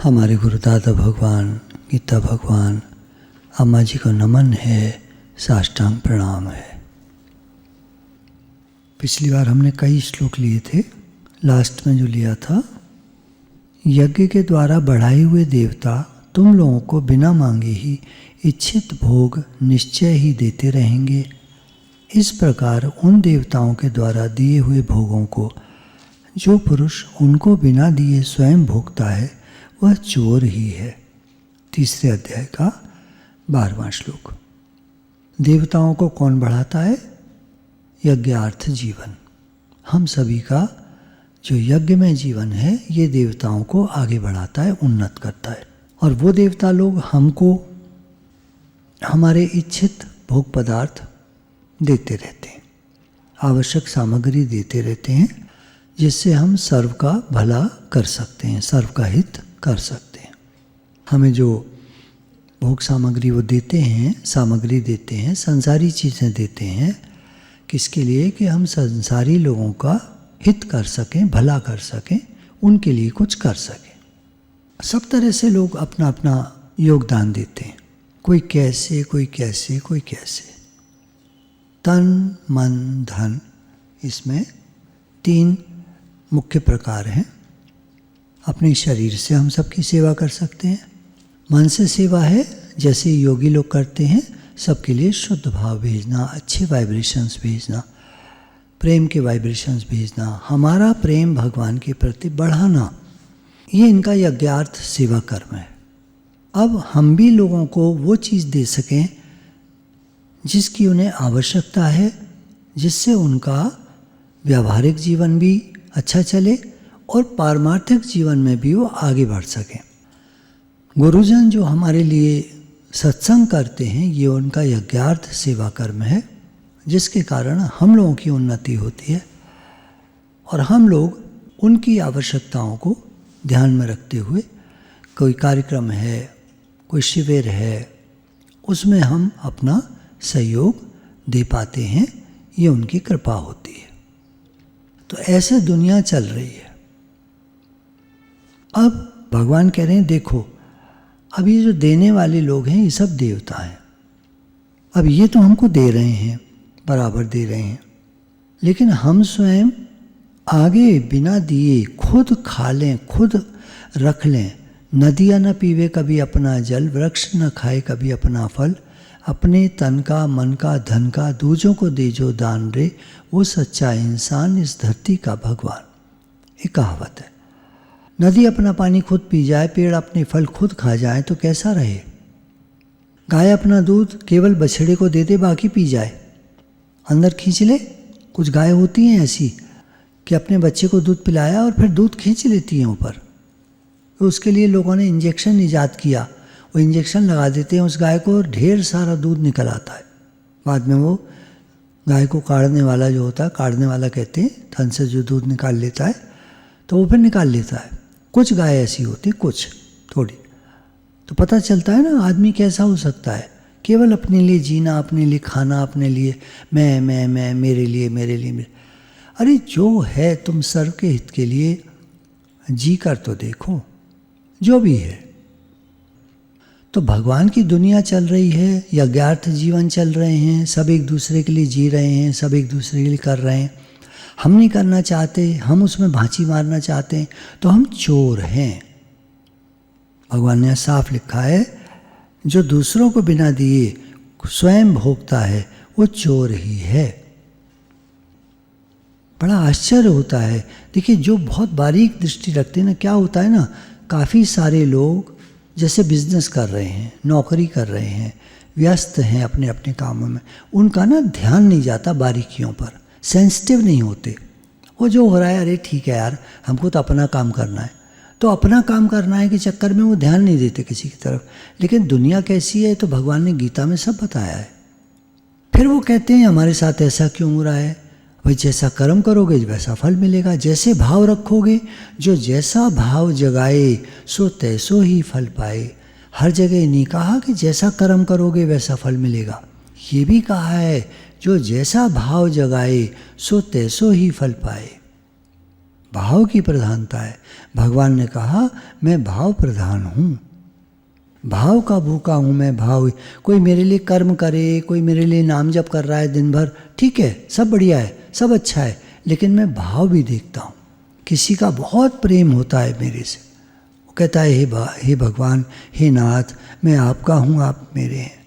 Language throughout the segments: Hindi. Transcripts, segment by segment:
हमारे गुरुदादा भगवान, गीता भगवान, अम्मा जी को नमन है, साष्टांग प्रणाम है। पिछली बार हमने कई श्लोक लिए थे। लास्ट में जो लिया था, यज्ञ के द्वारा बढ़ाए हुए देवता तुम लोगों को बिना मांगे ही इच्छित भोग निश्चय ही देते रहेंगे। इस प्रकार उन देवताओं के द्वारा दिए हुए भोगों को जो पुरुष उनको बिना दिए स्वयं भोगता है वह चोर ही है। तीसरे अध्याय का 12वां श्लोक। देवताओं को कौन बढ़ाता है? यज्ञार्थ जीवन। हम सभी का जो यज्ञ में जीवन है ये देवताओं को आगे बढ़ाता है, उन्नत करता है। और वो देवता लोग हमको हमारे इच्छित भोग पदार्थ देते रहते हैं, आवश्यक सामग्री देते रहते हैं, जिससे हम सर्व का भला कर सकते हैं, सर्व का हित कर सकते हैं। हमें जो भोग सामग्री वो देते हैं, सामग्री देते हैं, संसारी चीज़ें देते हैं, किसके लिए? कि हम संसारी लोगों का हित कर सकें, भला कर सकें, उनके लिए कुछ कर सकें। सब तरह से लोग अपना अपना योगदान देते हैं, कोई कैसे, कोई कैसे, कोई कैसे। तन, मन, धन, इसमें 3 मुख्य प्रकार हैं। अपने शरीर से हम सबकी सेवा कर सकते हैं। मन से सेवा है, जैसे योगी लोग करते हैं, सबके लिए शुद्ध भाव भेजना, अच्छे वाइब्रेशंस भेजना, प्रेम के वाइब्रेशंस भेजना, हमारा प्रेम भगवान के प्रति बढ़ाना, ये इनका यज्ञार्थ सेवा कर्म है। अब हम भी लोगों को वो चीज़ दे सकें जिसकी उन्हें आवश्यकता है, जिससे उनका व्यावहारिक जीवन भी अच्छा चले और पारमार्थिक जीवन में भी वो आगे बढ़ सकें। गुरुजन जो हमारे लिए सत्संग करते हैं, ये उनका यज्ञार्थ सेवा कर्म है, जिसके कारण हम लोगों की उन्नति होती है और हम लोग उनकी आवश्यकताओं को ध्यान में रखते हुए कोई कार्यक्रम है, कोई शिविर है, उसमें हम अपना सहयोग दे पाते हैं। ये उनकी कृपा होती है। तो ऐसे दुनिया चल रही है। अब भगवान कह रहे हैं, देखो अब ये जो देने वाले लोग हैं ये सब देवता हैं। अब ये तो हमको दे रहे हैं, बराबर दे रहे हैं, लेकिन हम स्वयं आगे बिना दिए खुद खा लें, खुद रख लें। नदियाँ न पीवे कभी अपना जल, वृक्ष न खाए कभी अपना फल, अपने तन का, मन का, धन का दूजों को दे जो दान रे, वो सच्चा इंसान इस धरती का भगवान। ये कहावत है। नदी अपना पानी खुद पी जाए, पेड़ अपने फल खुद खा जाए तो कैसा रहे? गाय अपना दूध केवल बछड़े को दे दे, बाकी पी जाए, अंदर खींच ले। कुछ गाय होती हैं ऐसी कि अपने बच्चे को दूध पिलाया और फिर दूध खींच लेती हैं ऊपर। तो उसके लिए लोगों ने इंजेक्शन ईजाद किया। वो इंजेक्शन लगा देते हैं उस गाय को और ढेर सारा दूध निकल आता है। बाद में वो गाय को काढ़ने वाला जो होता है, काढ़ने वाला कहते हैं, थन से जो दूध निकाल लेता है, तो वो फिर निकाल लेता है। कुछ गाय ऐसी होती, कुछ थोड़ी। तो पता चलता है ना आदमी कैसा हो सकता है। केवल अपने लिए जीना, अपने लिए खाना, अपने लिए मैं, मेरे लिए, मेरे लिए। अरे जो है तुम सर्व के हित के लिए जी कर तो देखो, जो भी है। तो भगवान की दुनिया चल रही है, यज्ञार्थ जीवन चल रहे हैं, सब एक दूसरे के लिए जी रहे हैं, सब एक दूसरे के लिए कर रहे हैं। हम नहीं करना चाहते, हम उसमें भांची मारना चाहते हैं, तो हम चोर हैं। भगवान ने साफ लिखा है, जो दूसरों को बिना दिए स्वयं भोगता है वो चोर ही है। बड़ा आश्चर्य होता है। देखिए, जो बहुत बारीक दृष्टि रखते हैं ना, क्या होता है ना, काफ़ी सारे लोग जैसे बिजनेस कर रहे हैं, नौकरी कर रहे हैं, व्यस्त हैं अपने अपने कामों में, उनका ना ध्यान नहीं जाता बारीकियों पर, सेंसिटिव नहीं होते। वो जो हो रहा है, अरे ठीक है यार, हमको तो अपना काम करना है, तो अपना काम करना है के चक्कर में वो ध्यान नहीं देते किसी की तरफ। लेकिन दुनिया कैसी है तो भगवान ने गीता में सब बताया है। फिर वो कहते हैं हमारे साथ ऐसा क्यों हो रहा है? भाई जैसा कर्म करोगे वैसा फल मिलेगा, जैसे भाव रखोगे, जो जैसा भाव जगाए सो तैसो ही फल पाए। हर जगह नहीं कहा कि जैसा कर्म करोगे वैसा फल मिलेगा, ये भी कहा है जो जैसा भाव जगाए सो तैसो ही फल पाए। भाव की प्रधानता है। भगवान ने कहा मैं भाव प्रधान हूँ, भाव का भूखा हूँ मैं। भाव, कोई मेरे लिए कर्म करे, कोई मेरे लिए नाम जप कर रहा है दिन भर, ठीक है, सब बढ़िया है, सब अच्छा है, लेकिन मैं भाव भी देखता हूँ। किसी का बहुत प्रेम होता है मेरे से, वो कहता है हे भगवान, हे नाथ, मैं आपका हूँ, आप मेरे हैं।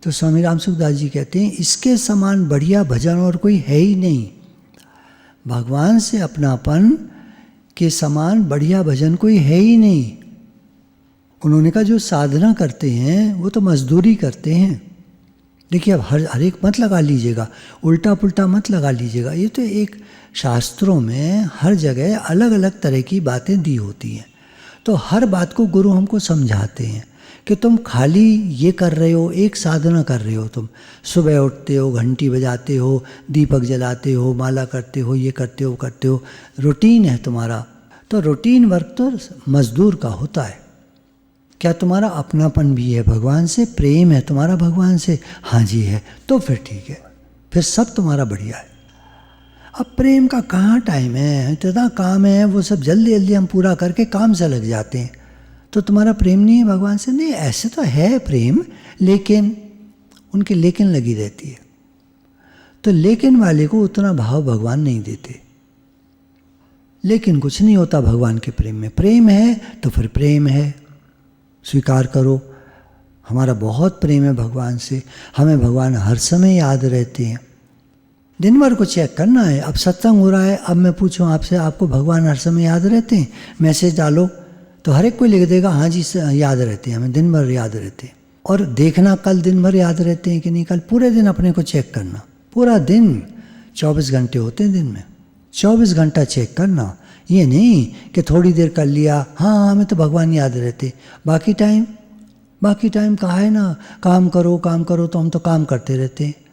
तो स्वामी राम सुखदास जी कहते हैं इसके समान बढ़िया भजन और कोई है ही नहीं। भगवान से अपनापन के समान बढ़िया भजन कोई है ही नहीं। उन्होंने कहा जो साधना करते हैं वो तो मजदूरी करते हैं। देखिए अब हर एक मत लगा लीजिएगा, उल्टा पुल्टा मत लगा लीजिएगा। ये तो एक शास्त्रों में हर जगह अलग अलग तरह की बातें दी होती हैं, तो हर बात को गुरु हमको समझाते हैं कि तुम खाली ये कर रहे हो, एक साधना कर रहे हो, तुम सुबह उठते हो, घंटी बजाते हो, दीपक जलाते हो, माला करते हो, ये करते हो, रूटीन है तुम्हारा। तो रूटीन वर्क तो मजदूर का होता है। क्या तुम्हारा अपनापन भी है भगवान से, प्रेम है तुम्हारा भगवान से? हाँ जी है, तो फिर ठीक है, फिर सब तुम्हारा बढ़िया है। अब प्रेम का कहाँ टाइम है, इतना काम है, वो सब जल्दी जल्दी हम पूरा करके काम से लग जाते हैं। तो तुम्हारा प्रेम नहीं है भगवान से? नहीं, ऐसे तो है प्रेम, लेकिन उनकी लेकिन लगी रहती है। तो लेकिन वाले को उतना भाव भगवान नहीं देते। लेकिन कुछ नहीं होता भगवान के प्रेम में। प्रेम है तो फिर प्रेम है, स्वीकार करो। हमारा बहुत प्रेम है भगवान से, हमें भगवान हर समय याद रहते हैं। दिन भर को चेक करना है। अब सत्संग हो रहा है, अब मैं पूछूं आपसे, आपको भगवान हर समय याद रहते हैं? मैसेज डालो तो हर एक कोई लिख देगा हाँ जी याद रहते हैं, हमें दिन भर याद रहते हैं। और देखना कल दिन भर याद रहते हैं कि नहीं, कल पूरे दिन अपने को चेक करना। पूरा दिन 24 घंटे होते हैं दिन में, 24 घंटा चेक करना। ये नहीं कि थोड़ी देर कर लिया, हाँ हमें तो भगवान याद रहते, बाकी टाइम कहाँ है ना, काम करो तो हम तो काम करते रहते हैं।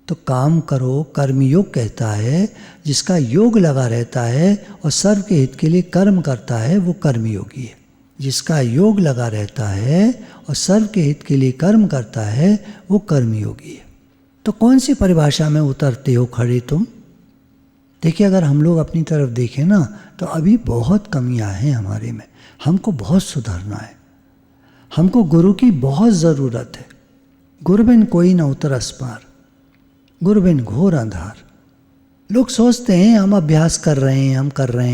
तो काम करो, कर्मयोग कहता है, जिसका योग लगा रहता है और सर्व के हित के लिए कर्म करता है वो कर्मयोगी है। जिसका योग लगा रहता है और सर्व के हित के लिए कर्म करता है वो कर्मयोगी है। तो कौन सी परिभाषा में उतरते हो खड़े तुम? देखिए अगर हम लोग अपनी तरफ देखें ना तो अभी बहुत कमियां हैं हमारे में, हमको बहुत सुधरना है, हमको गुरु की बहुत ज़रूरत है। गुरु बिन कोई न उतरस पार, गुरु बिन घोर अंधार। लोग सोचते हैं हम अभ्यास कर रहे हैं, हम कर रहे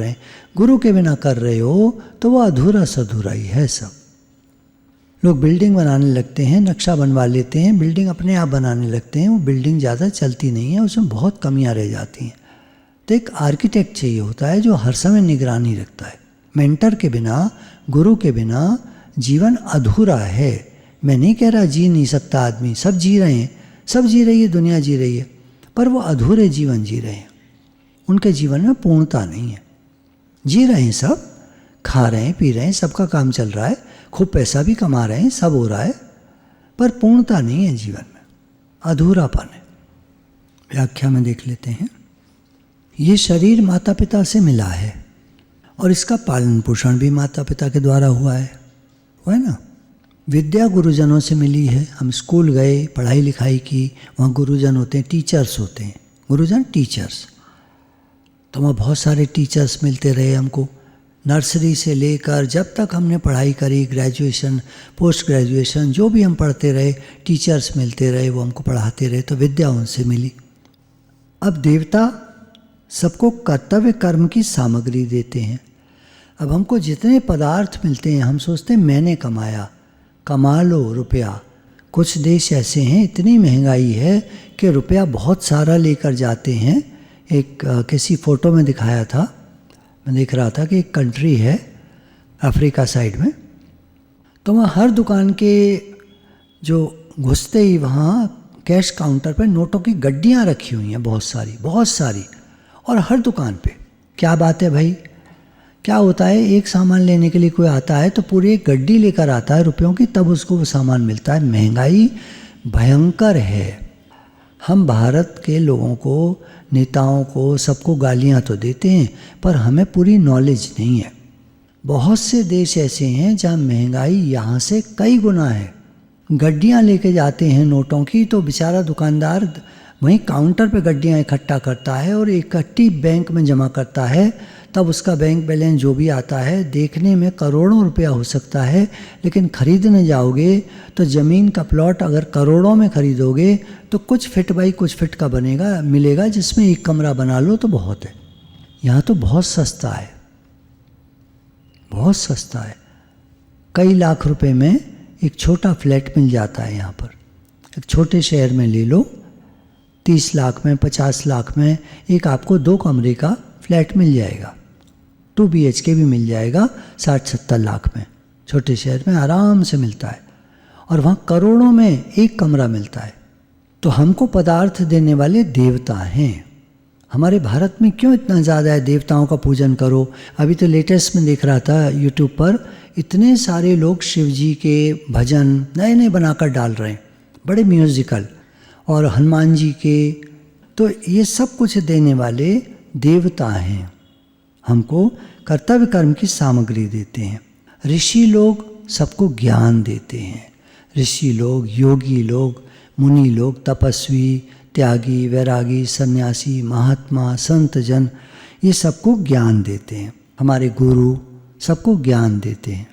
हैं। गुरु के बिना कर रहे हो तो वो अधूरा सधूरा ही है सब। लोग बिल्डिंग बनाने लगते हैं, नक्शा बनवा लेते हैं, बिल्डिंग अपने आप बनाने लगते हैं, वो बिल्डिंग ज़्यादा चलती नहीं है, उसमें बहुत कमियां रह जाती हैं। तो एक आर्किटेक्ट चाहिए होता है जो हर समय निगरानी रखता है। मेंटर के बिना, गुरु के बिना जीवन अधूरा है। मैं नहीं कह रहा जी नहीं सकता आदमी, सब जी रहे हैं, सब जी रही है, दुनिया जी रही है, पर वो अधूरे जीवन जी रहे हैं। उनके जीवन में पूर्णता नहीं है। जी रहे हैं सब, खा रहे हैं, पी रहे हैं, सबका काम चल रहा है, खूब पैसा भी कमा रहे हैं, सब हो रहा है, पर पूर्णता नहीं है जीवन में, अधूरापन है। व्याख्या में देख लेते हैं। ये शरीर माता पिता से मिला है और इसका पालन पोषण भी माता पिता के द्वारा हुआ है ना। विद्या गुरुजनों से मिली है। हम स्कूल गए, पढ़ाई लिखाई की, वहाँ गुरुजन होते हैं, टीचर्स होते हैं, गुरुजन टीचर्स। तो वहाँ बहुत सारे टीचर्स मिलते रहे हमको, नर्सरी से लेकर जब तक हमने पढ़ाई करी, ग्रेजुएशन, पोस्ट ग्रेजुएशन, जो भी हम पढ़ते रहे, टीचर्स मिलते रहे, वो हमको पढ़ाते रहे, तो विद्या उनसे मिली। अब देवता सबको कर्तव्य कर्म की सामग्री देते हैं। अब हमको जितने पदार्थ मिलते हैं हम सोचते हैं मैंने कमाया, कमा लो रुपया। कुछ देश ऐसे हैं, इतनी महंगाई है कि रुपया बहुत सारा लेकर जाते हैं। एक किसी फ़ोटो में दिखाया था, मैं देख रहा था कि एक कंट्री है अफ्रीका साइड में, तो वहाँ हर दुकान के जो घुसते ही वहाँ कैश काउंटर पर नोटों की गड्डियाँ रखी हुई हैं, बहुत सारी, और हर दुकान पे। क्या बात है भाई? क्या होता है, एक सामान लेने के लिए कोई आता है तो पूरी एक गड्डी लेकर आता है रुपयों की, तब उसको वो सामान मिलता है। महंगाई भयंकर है। हम भारत के लोगों को, नेताओं को, सबको गालियां तो देते हैं, पर हमें पूरी नॉलेज नहीं है। बहुत से देश ऐसे हैं जहाँ महंगाई यहाँ से कई गुना है। गड्डियाँ लेके जाते हैं नोटों की, तो बेचारा दुकानदार वहीं काउंटर पे गड्डियाँ इकट्ठा करता है और इकट्ठी बैंक में जमा करता है, तब उसका बैंक बैलेंस जो भी आता है देखने में करोड़ों रुपया हो सकता है, लेकिन खरीदने जाओगे तो ज़मीन का प्लॉट अगर करोड़ों में खरीदोगे तो कुछ फिट बाई कुछ फिट का बनेगा मिलेगा, जिसमें एक कमरा बना लो तो बहुत है। यहाँ तो बहुत सस्ता है, बहुत सस्ता है। कई लाख रुपए में एक छोटा फ्लैट मिल जाता है यहाँ पर। एक छोटे शहर में ले लो, 30 लाख में 50 लाख में एक आपको 2 कमरे का फ्लैट मिल जाएगा, 2 BHK भी मिल जाएगा 60-70 लाख में। छोटे शहर में आराम से मिलता है, और वहाँ करोड़ों में एक कमरा मिलता है। तो हमको पदार्थ देने वाले देवता हैं। हमारे भारत में क्यों इतना ज़्यादा है देवताओं का पूजन करो। अभी तो लेटेस्ट में देख रहा था यूट्यूब पर, इतने सारे लोग शिव जी के भजन नए नए बनाकर डाल रहे हैं, बड़े म्यूजिकल, और हनुमान जी के। तो ये सब कुछ देने वाले देवता हैं, हमको कर्तव्य कर्म की सामग्री देते हैं। ऋषि लोग सबको ज्ञान देते हैं। ऋषि लोग, योगी लोग, मुनि लोग, तपस्वी, त्यागी, वैरागी, सन्यासी, महात्मा, संत जन, ये सबको ज्ञान देते हैं। हमारे गुरु सबको ज्ञान देते हैं।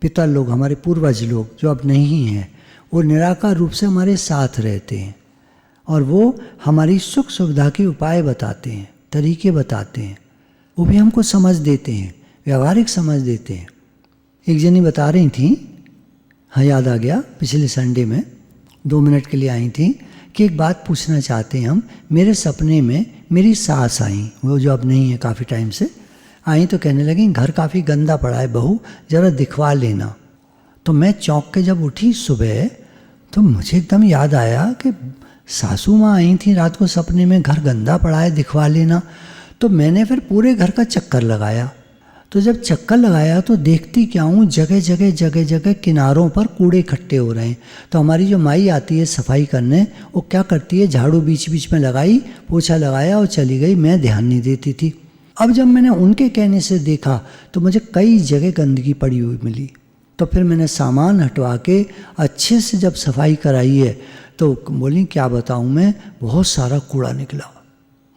पितर लोग हमारे पूर्वज लोग जो अब नहीं हैं, वो निराकार रूप से हमारे साथ रहते हैं, और वो हमारी सुख सुविधा के उपाय बताते हैं, तरीके बताते हैं। वो भी हमको समझ देते हैं, व्यवहारिक समझ देते हैं। एक जनी बता रही थी, हाँ याद आ गया, पिछले संडे में 2 मिनट के लिए आई थी कि एक बात पूछना चाहते हैं हम। मेरे सपने में मेरी सास आई, वो जो अब नहीं है काफ़ी टाइम से आई, तो कहने लगी घर काफ़ी गंदा पड़ा है बहू, ज़रा दिखवा लेना। तो मैं चौंक के जब उठी सुबह, तो मुझे एकदम याद आया कि सासू माँ आई थी रात को सपने में, घर गंदा पड़ा है दिखवा लेना। तो मैंने फिर पूरे घर का चक्कर लगाया। तो जब चक्कर लगाया तो देखती क्या हूँ, जगह जगह किनारों पर कूड़े इकट्ठे हो रहे हैं। तो हमारी जो माई आती है सफाई करने, वो क्या करती है, झाड़ू बीच बीच में लगाई, पोछा लगाया और चली गई। मैं ध्यान नहीं देती थी। अब जब मैंने उनके कहने से देखा तो मुझे कई जगह गंदगी पड़ी हुई मिली। तो फिर मैंने सामान हटवा के अच्छे से जब सफाई कराई है, तो बोली क्या बताऊँ मैं, बहुत सारा कूड़ा निकला।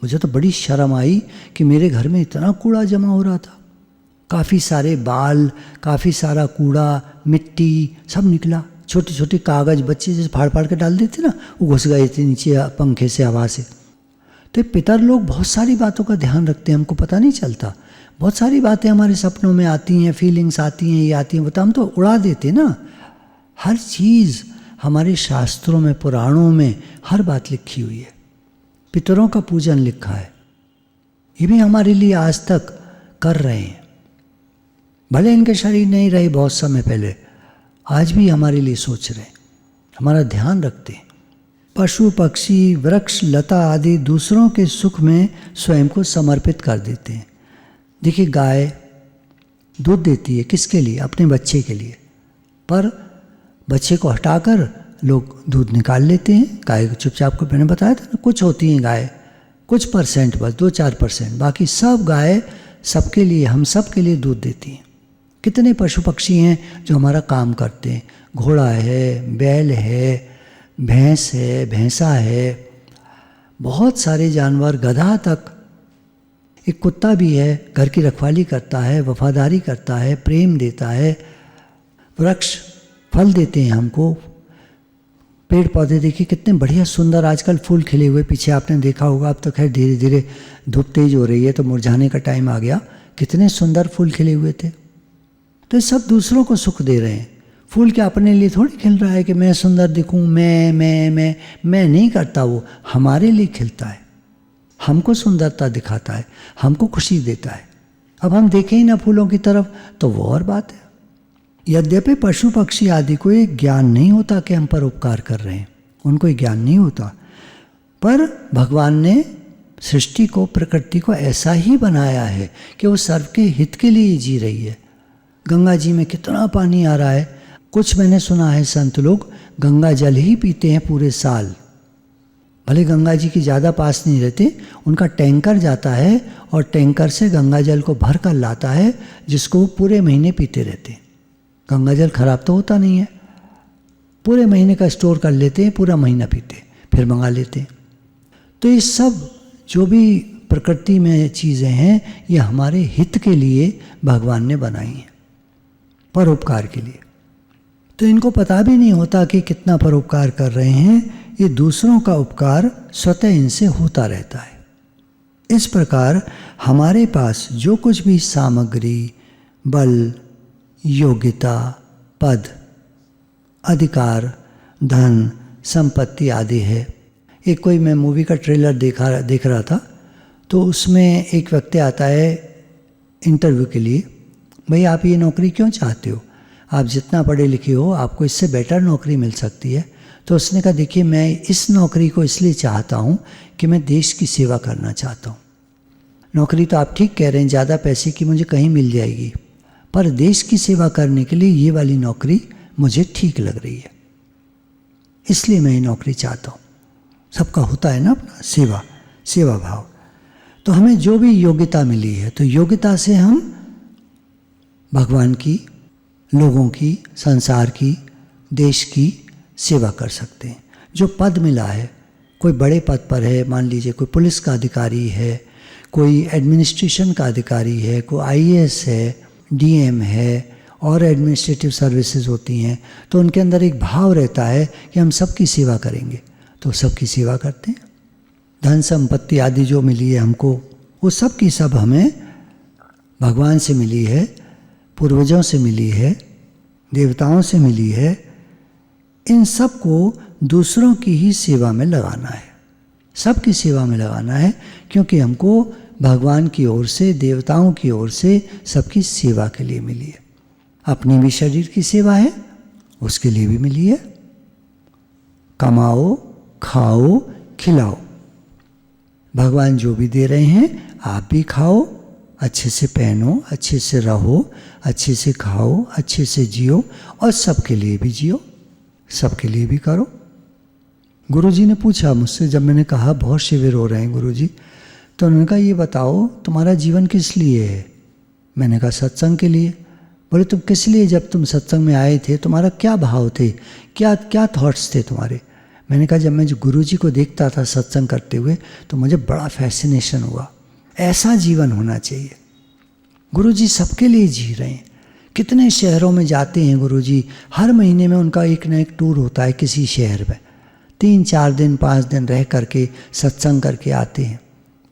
मुझे तो बड़ी शर्म आई कि मेरे घर में इतना कूड़ा जमा हो रहा था। काफ़ी सारे बाल, काफ़ी सारा कूड़ा, मिट्टी सब निकला। छोटे छोटे कागज़ बच्चे जैसे फाड़ फाड़ के डाल देते ना, वो घुस गए थे नीचे पंखे से, हवा से। तो पितर लोग बहुत सारी बातों का ध्यान रखते हैं, हमको पता नहीं चलता। बहुत सारी बातें हमारे सपनों में आती हैं, फीलिंग्स आती हैं, ये आती हैं, बता हम तो उड़ा देते ना। हर चीज़ हमारे शास्त्रों में, पुराणों में हर बात लिखी हुई है। पितरों का पूजन लिखा है, ये भी हमारे लिए आज तक कर रहे हैं। भले इनके शरीर नहीं रहे बहुत समय पहले, आज भी हमारे लिए सोच रहे हैं, हमारा ध्यान रखते हैं। पशु पक्षी, वृक्ष, लता आदि दूसरों के सुख में स्वयं को समर्पित कर देते हैं। देखिए गाय दूध देती है, किसके लिए, अपने बच्चे के लिए, पर बच्चे को हटाकर लोग दूध निकाल लेते हैं। गाय को चुपचाप, को मैंने बताया था ना, कुछ होती हैं गाय, कुछ परसेंट बस, 2-4%, बाकी सब गाय सबके लिए, हम सब के लिए दूध देती हैं। कितने पशु पक्षी हैं जो हमारा काम करते हैं। घोड़ा है, बैल है, भैंस है, भैंसा है, बहुत सारे जानवर, गधा तक। एक कुत्ता भी है, घर की रखवाली करता है, वफादारी करता है, प्रेम देता है। वृक्ष फल देते हैं हमको। पेड़ पौधे देखिए कितने बढ़िया सुंदर आजकल फूल खिले हुए, पीछे आपने देखा होगा। अब तो खैर धीरे धीरे धूप तेज हो रही है तो मुरझाने का टाइम आ गया। कितने सुंदर फूल खिले हुए थे। तो सब दूसरों को सुख दे रहे हैं। फूल क्या अपने लिए थोड़ी खिल रहा है कि मैं सुंदर दिखूं, मैं नहीं करता। वो हमारे लिए खिलता है, हमको सुंदरता दिखाता है, हमको खुशी देता है। अब हम देखें ही ना फूलों की तरफ तो वो और बात है। यद्यपि पशु पक्षी आदि को ये ज्ञान नहीं होता कि हम पर उपकार कर रहे हैं, उनको ये ज्ञान नहीं होता, पर भगवान ने सृष्टि को, प्रकृति को ऐसा ही बनाया है कि वो सर्व के हित के लिए जी रही है। गंगा जी में कितना पानी आ रहा है। कुछ मैंने सुना है संत लोग गंगा जल ही पीते हैं पूरे साल। भले गंगा जी की ज़्यादा पास नहीं रहते, उनका टैंकर जाता है और टैंकर से गंगा जल को भर कर लाता है, जिसको वो पूरे महीने पीते रहते हैं। गंगा जल खराब तो होता नहीं है, पूरे महीने का स्टोर कर लेते हैं, पूरा महीना पीते हैं। फिर मंगा लेते हैं। तो ये सब जो भी प्रकृति में चीज़ें हैं ये हमारे हित के लिए भगवान ने बनाई हैं, परोपकार के लिए। तो इनको पता भी नहीं होता कि कितना परोपकार कर रहे हैं, ये दूसरों का उपकार स्वतः इनसे होता रहता है। इस प्रकार हमारे पास जो कुछ भी सामग्री, बल, योग्यता, पद, अधिकार, धन, संपत्ति आदि है। एक कोई मैं मूवी का ट्रेलर देख रहा था, तो उसमें एक व्यक्ति आता है इंटरव्यू के लिए, भाई आप ये नौकरी क्यों चाहते हो, आप जितना पढ़े लिखे हो आपको इससे बेटर नौकरी मिल सकती है। तो उसने कहा देखिए मैं इस नौकरी को इसलिए चाहता हूँ कि मैं देश की सेवा करना चाहता हूँ। नौकरी तो आप ठीक कह रहे हैं, ज़्यादा पैसे की मुझे कहीं मिल जाएगी, पर देश की सेवा करने के लिए ये वाली नौकरी मुझे ठीक लग रही है, इसलिए मैं ये नौकरी चाहता हूँ। सबका होता है ना अपना सेवा भाव। तो हमें जो भी योग्यता मिली है, तो योग्यता से हम भगवान की, लोगों की, संसार की, देश की सेवा कर सकते हैं। जो पद मिला है, कोई बड़े पद पर है, मान लीजिए कोई पुलिस का अधिकारी है, कोई एडमिनिस्ट्रेशन का अधिकारी है, कोई आईएएस है, डीएम है, और एडमिनिस्ट्रेटिव सर्विसेज होती हैं, तो उनके अंदर एक भाव रहता है कि हम सबकी सेवा करेंगे, तो सबकी सेवा करते हैं। धन संपत्ति आदि जो मिली है हमको, वो सब की सब हमें भगवान से मिली है, पूर्वजों से मिली है, देवताओं से मिली है। इन सब को दूसरों की ही सेवा में लगाना है, सबकी सेवा में लगाना है, क्योंकि हमको भगवान की ओर से, देवताओं की ओर से सबकी सेवा के लिए मिली है। अपनी भी शरीर की सेवा है, उसके लिए भी मिली है। कमाओ, खाओ, खिलाओ, भगवान जो भी दे रहे हैं आप भी खाओ, अच्छे से पहनो, अच्छे से रहो, अच्छे से खाओ, अच्छे से जियो, और सबके लिए भी जियो, सबके लिए भी करो। गुरुजी ने पूछा मुझसे, जब मैंने कहा बहुत शिविर हो रहे हैं गुरुजी, तो उन्होंने कहा ये बताओ तुम्हारा जीवन किस लिए है। मैंने कहा सत्संग के लिए। बोले तुम किस लिए, जब तुम सत्संग में आए थे तुम्हारा क्या भाव थे, क्या क्या थॉट्स थे तुम्हारे। मैंने कहा जब मैं गुरुजी को देखता था सत्संग करते हुए तो मुझे बड़ा फैसिनेशन हुआ, ऐसा जीवन होना चाहिए। गुरुजी सबके लिए जी रहे हैं, कितने शहरों में जाते हैं गुरुजी, हर महीने में उनका एक न एक टूर होता है किसी शहर में, 3-4 दिन 5 दिन रह करके सत्संग करके आते हैं।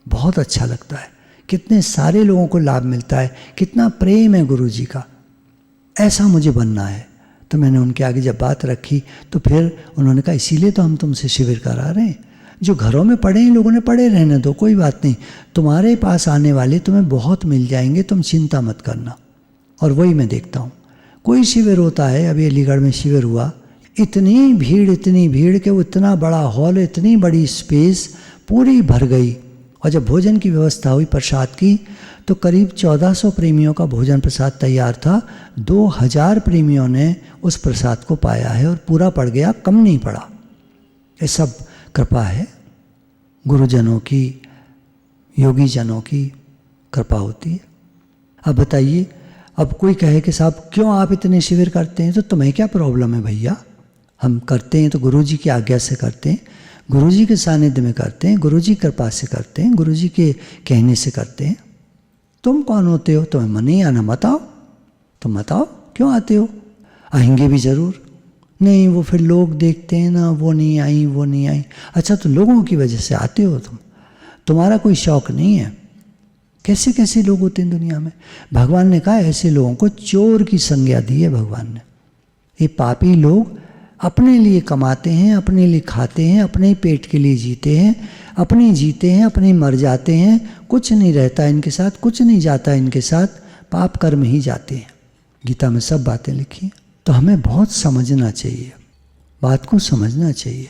बहुत अच्छा लगता है, कितने सारे लोगों को लाभ मिलता है, कितना प्रेम है गुरुजी का। ऐसा मुझे बनना है। तो मैंने उनके आगे जब बात रखी तो फिर उन्होंने कहा इसीलिए तो हम तुमसे शिविर करा रहे हैं, जो घरों में पढ़े हैं लोगों ने पढ़े रहने दो, कोई बात नहीं, तुम्हारे पास आने वाले तुम्हें बहुत मिल जाएंगे, तुम चिंता मत करना। और वही मैं देखता हूँ, कोई शिविर होता है, अभी अलीगढ़ में शिविर हुआ, इतनी भीड़ कि वो इतना बड़ा हॉल, इतनी बड़ी स्पेस पूरी भर गई। और जब भोजन की व्यवस्था हुई प्रसाद की, तो करीब 1400 प्रेमियों का भोजन प्रसाद तैयार था। 2000 प्रेमियों ने उस प्रसाद को पाया है और पूरा पड़ गया, कम नहीं पड़ा। ये सब कृपा है गुरुजनों की, योगी जनों की कृपा होती है। अब बताइए, अब कोई कहे कि साहब क्यों आप इतने शिविर करते हैं, तो तुम्हें क्या प्रॉब्लम है भैया। हम करते हैं तो गुरुजी की आज्ञा से करते हैं, गुरुजी के सानिध्य में करते हैं, गुरुजी कृपा से करते हैं, गुरुजी के कहने से करते हैं। तुम कौन होते हो, तुम्हें मन नहीं आना मत आओ, तुम मत आओ, क्यों आते हो, आएंगे भी ज़रूर। नहीं वो फिर लोग देखते हैं ना, वो नहीं आई वो नहीं आई। अच्छा तो लोगों की वजह से आते हो तुम, तुम्हारा कोई शौक़ नहीं है। कैसे कैसे लोग होते हैं दुनिया में। भगवान ने कहा ऐसे लोगों को चोर की संज्ञा दी है भगवान ने। ये पापी लोग अपने लिए कमाते हैं, अपने लिए खाते हैं, अपने ही पेट के लिए जीते हैं, अपने जीते हैं, अपने मर जाते हैं, कुछ नहीं रहता इनके साथ, कुछ नहीं जाता इनके साथ, पाप कर्म ही जाते हैं। गीता में सब बातें लिखी हैं। तो हमें बहुत समझना चाहिए, बात को समझना चाहिए।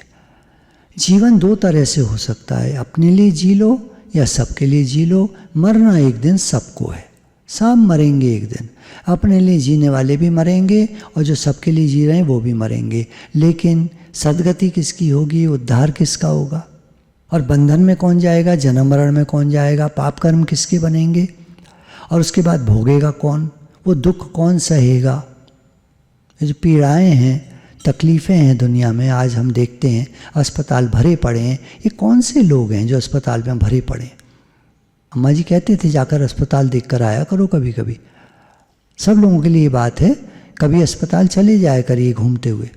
जीवन 2 तरह से हो सकता है, अपने लिए जी लो या सबके लिए जी लो। मरना एक दिन सबको है, सब मरेंगे एक दिन। अपने लिए जीने वाले भी मरेंगे और जो सबके लिए जी रहे हैं वो भी मरेंगे। लेकिन सदगति किसकी होगी, उद्धार किसका होगा, और बंधन में कौन जाएगा, जन्म मरण में कौन जाएगा, पाप कर्म किसके बनेंगे, और उसके बाद भोगेगा कौन, वो दुख कौन सहेगा। ये जो पीड़ाएँ हैं, तकलीफ़ें हैं दुनिया में। आज हम देखते हैं अस्पताल भरे पड़े हैं। ये कौन से लोग हैं जो अस्पताल में भरे पड़े हैं? अम्मा जी कहते थे जाकर अस्पताल देख कर आया करो कभी कभी। सब लोगों के लिए ये बात है, कभी अस्पताल चले जाया करिए घूमते हुए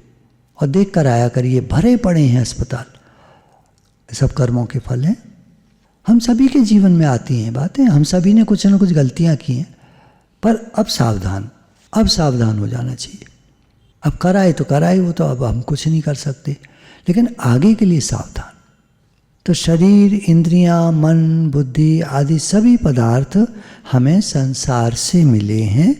और देख कर आया करिए। भरे पड़े हैं अस्पताल। सब कर्मों के फल हैं। हम सभी के जीवन में आती हैं बातें। हम सभी ने कुछ न कुछ गलतियां की हैं, पर अब सावधान हो जाना चाहिए। अब कराए तो कराए, वो तो अब हम कुछ नहीं कर सकते, लेकिन आगे के लिए सावधान। तो शरीर, इंद्रियां, मन, बुद्धि आदि सभी पदार्थ हमें संसार से मिले हैं।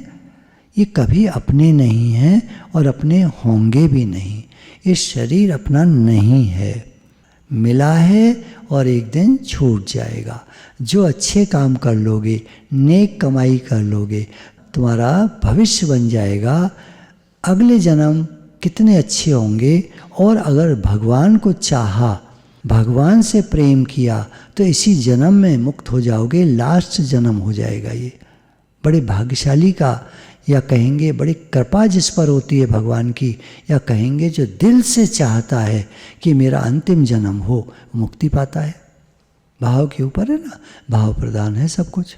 ये कभी अपने नहीं हैं और अपने होंगे भी नहीं। ये शरीर अपना नहीं है, मिला है और एक दिन छूट जाएगा। जो अच्छे काम कर लोगे, नेक कमाई कर लोगे, तुम्हारा भविष्य बन जाएगा। अगले जन्म कितने अच्छे होंगे। और अगर भगवान को चाहा, भगवान से प्रेम किया, तो इसी जन्म में मुक्त हो जाओगे। लास्ट जन्म हो जाएगा। ये बड़े भाग्यशाली का, या कहेंगे बड़ी कृपा जिस पर होती है भगवान की, या कहेंगे जो दिल से चाहता है कि मेरा अंतिम जन्म हो, मुक्ति पाता है। भाव के ऊपर है ना, भाव प्रधान है सब कुछ।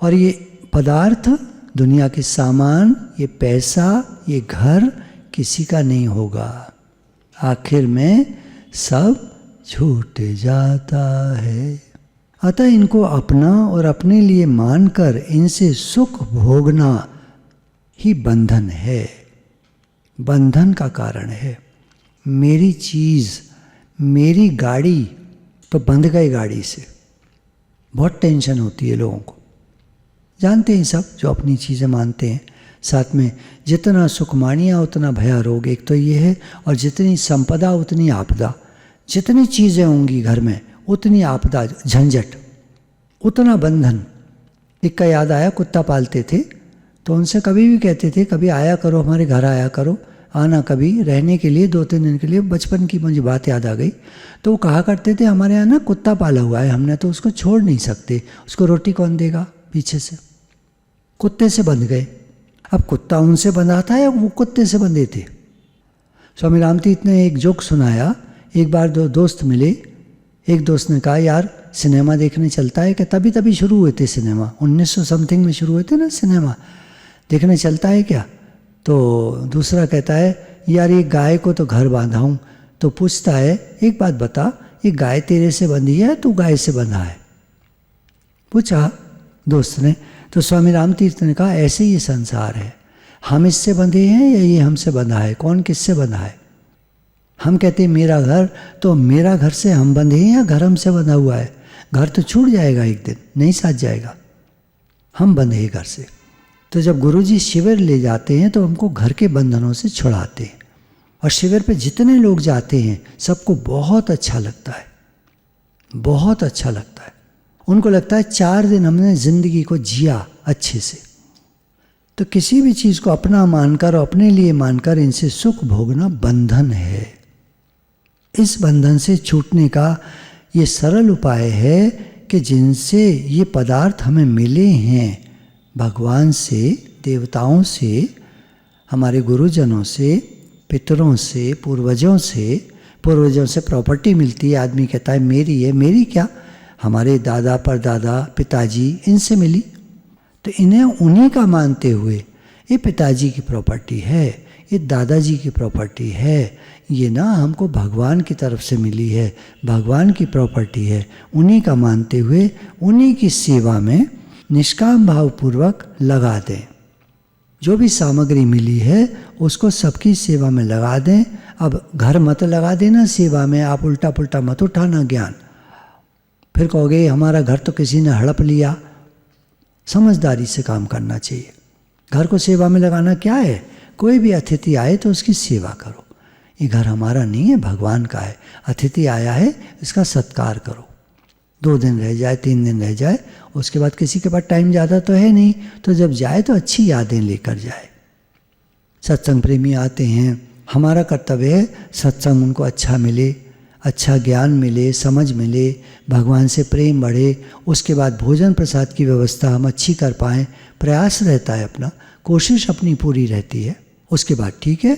और ये पदार्थ, दुनिया के सामान, ये पैसा, ये घर किसी का नहीं होगा। आखिर में सब छूट जाता है। अतः इनको अपना और अपने लिए मानकर इनसे सुख भोगना ही बंधन है, बंधन का कारण है। मेरी चीज़, मेरी गाड़ी, तो बंध गए गाड़ी से। बहुत टेंशन होती है लोगों को। जानते हैं सब जो अपनी चीज़ें मानते हैं। साथ में जितना सुख मानिया उतना भया रोग, एक तो ये है। और जितनी संपदा उतनी आपदा। जितनी चीज़ें होंगी घर में उतनी आपदा, झंझट, उतना बंधन। एक का याद आया, कुत्ता पालते थे तो उनसे कभी भी कहते थे कभी आया करो, हमारे घर आया करो, आना कभी रहने के लिए 2-3 दिन के लिए। बचपन की मुझे बात याद आ गई। तो वो कहा करते थे हमारे यहाँ ना कुत्ता पाला हुआ है, हमने तो उसको छोड़ नहीं सकते, उसको रोटी कौन देगा पीछे से। कुत्ते से बंध गए। अब कुत्ता उनसे बंधा था या वो कुत्ते से बंधे थे? स्वामी रामतीर्थ ने एक जोक सुनाया। एक बार 2 दोस्त मिले। एक दोस्त ने कहा यार सिनेमा देखने चलता है क्या? तभी शुरू हुए थे सिनेमा, 1900 समथिंग में शुरू हुए थे ना सिनेमा, देखने चलता है क्या? तो दूसरा कहता है यार ये गाय को तो घर बांधा हूँ। तो पूछता है एक बात बता, ये गाय तेरे से बंधी है, तू गाय से बंधा है? पूछा दोस्त ने। तो स्वामी रामतीर्थ ने कहा ऐसे ही संसार है। हम इससे बंधे हैं या ये हमसे बंधा है? कौन किससे बंधा है? हम कहते हैं मेरा घर, तो मेरा घर से हम बंधे हैं या घर हमसे बंधा हुआ है? घर तो छूट जाएगा एक दिन, नहीं साथ जाएगा। हम बंधे हैं घर से। तो जब गुरुजी शिविर ले जाते हैं तो हमको घर के बंधनों से छुड़ाते हैं। और शिविर पे जितने लोग जाते हैं सबको बहुत अच्छा लगता है, बहुत अच्छा लगता है। उनको लगता है 4 दिन हमने ज़िंदगी को जिया अच्छे से। तो किसी भी चीज़ को अपना मानकर और अपने लिए मानकर इनसे सुख भोगना बंधन है। इस बंधन से छूटने का ये सरल उपाय है कि जिनसे ये पदार्थ हमें मिले हैं, भगवान से, देवताओं से, हमारे गुरुजनों से, पितरों से, पूर्वजों से प्रॉपर्टी मिलती है। आदमी कहता है मेरी है। मेरी क्या, हमारे दादा परदादा पिताजी इनसे मिली। तो इन्हें उन्हीं का मानते हुए, ये पिताजी की प्रॉपर्टी है, ये दादाजी की प्रॉपर्टी है, ये ना हमको भगवान की तरफ से मिली है, भगवान की प्रॉपर्टी है, उन्हीं का मानते हुए उन्हीं की सेवा में निष्काम भावपूर्वक लगा दें। जो भी सामग्री मिली है उसको सबकी सेवा में लगा दें। अब घर मत लगा देना सेवा में, आप उल्टा पुल्टा मत उठाना ज्ञान। फिर कहोगे हमारा घर तो किसी ने हड़प लिया। समझदारी से काम करना चाहिए। घर को सेवा में लगाना क्या है? कोई भी अतिथि आए तो उसकी सेवा करो। ये घर हमारा नहीं है, भगवान का है। अतिथि आया है, इसका सत्कार करो। 2 दिन रह जाए, 3 दिन रह जाए, उसके बाद किसी के पास टाइम ज़्यादा तो है नहीं, तो जब जाए तो अच्छी यादें लेकर जाए। सत्संग प्रेमी आते हैं, हमारा कर्तव्य है सत्संग उनको अच्छा मिले, अच्छा ज्ञान मिले, समझ मिले, भगवान से प्रेम बढ़े। उसके बाद भोजन प्रसाद की व्यवस्था हम अच्छी कर पाएँ, प्रयास रहता है अपना, कोशिश अपनी पूरी रहती है। उसके बाद ठीक है,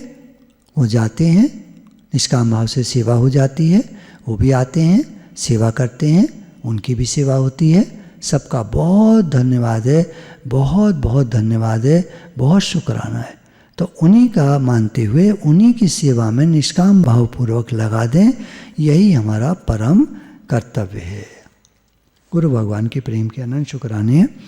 वो जाते हैं, निष्काम भाव से सेवा हो जाती है, वो भी आते हैं, सेवा करते हैं, उनकी भी सेवा होती है। सबका बहुत धन्यवाद है, बहुत बहुत धन्यवाद है, बहुत शुक्राना है। तो उन्हीं का मानते हुए उन्हीं की सेवा में निष्काम भावपूर्वक लगा दें, यही हमारा परम कर्तव्य है। गुरु भगवान के प्रेम के अनंत शुक्राने हैं।